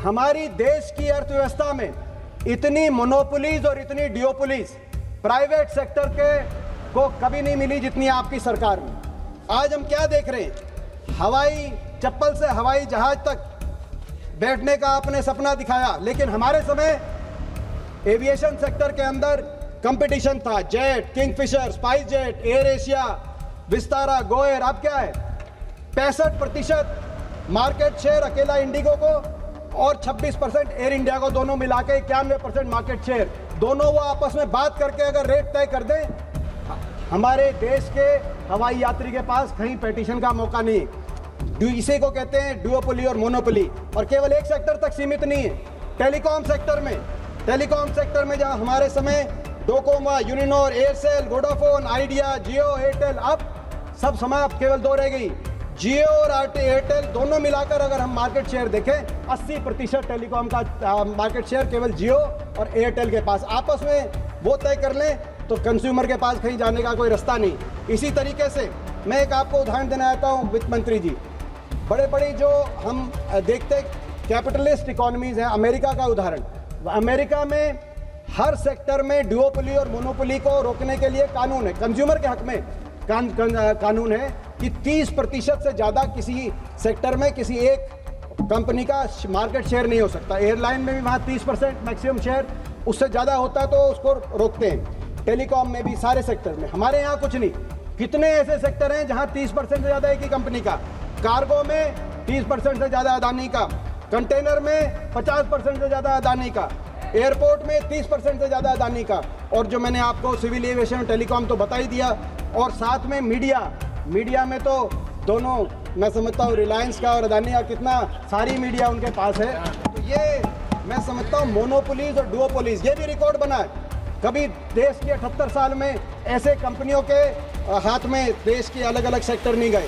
हमारी देश की अर्थव्यवस्था में इतनी मोनोपोलीज और इतनी डियोपोलीज प्राइवेट सेक्टर के को कभी नहीं मिली जितनी आपकी सरकार में। आज हम क्या देख रहे हैं, हवाई चप्पल से हवाई जहाज तक बैठने का आपने सपना दिखाया, लेकिन हमारे समय एविएशन सेक्टर के अंदर कंपटीशन था। Jet, Kingfisher, spice jet, air Asia, Vistara, GoAir. अब क्या है, 65% मार्केट शेयर अकेला इंडिगो को और 26% एयर इंडिया को, दोनों मिला के 91% मार्केट शेयर। दोनों वो आपस में बात करके अगर रेट तय कर दें, हमारे देश के हवाई यात्री के पास कहीं पेटिशन का मौका नहीं। इसी को कहते हैं डुओपोली और मोनोपोली। और केवल एक सेक्टर तक सीमित नहीं है, टेलीकॉम सेक्टर में जहां हमारे समय डोकोमा, यूनिनोर, एयरसेल, वोडाफोन, आइडिया, जियो, एयरटेल, अब सब समाप्त, केवल दो रह गई। जियो और एयरटेल दोनों मिलाकर अगर हम मार्केट शेयर देखें, 80% टेलीकॉम का मार्केट शेयर केवल जियो और एयरटेल के पास। आपस में वो तय कर लें तो कंज्यूमर के पास कहीं जाने का कोई रास्ता नहीं। इसी तरीके से मैं एक आपको उदाहरण देना चाहता हूँ वित्त मंत्री जी। बड़े बड़ी जो हम देखते कैपिटलिस्ट इकोनॉमीज हैं, अमेरिका का उदाहरण, अमेरिका में हर सेक्टर में डुओपोली और मोनोपोली को रोकने के लिए कानून है, कंज्यूमर के हक में कानून है कि 30% से ज़्यादा किसी सेक्टर में किसी एक कंपनी का मार्केट शेयर नहीं हो सकता। एयरलाइन में भी वहाँ 30% मैक्सिमम शेयर, उससे ज़्यादा होता तो उसको रोकते हैं। टेलीकॉम में भी, सारे सेक्टर में। हमारे यहाँ कुछ नहीं। कितने ऐसे सेक्टर हैं जहाँ 30% से ज़्यादा एक ही कंपनी का, कार्गो में 30% से ज़्यादा अदानी का, कंटेनर में 50% से ज़्यादा अदानी का, एयरपोर्ट में 30% से ज़्यादा अदानी का। और जो मैंने आपको सिविल एविएशन, टेलीकॉम तो बता ही दिया। और साथ में मीडिया में तो दोनों, मैं समझता हूँ रिलायंस का और अदानी का कितना सारी मीडिया उनके पास है। तो ये मैं समझता हूँ मोनोपोलीज और डुओपोलीज, ये भी रिकॉर्ड बना है। कभी देश के 78 साल में ऐसे कंपनियों के हाथ में देश के अलग अलग सेक्टर नहीं गए।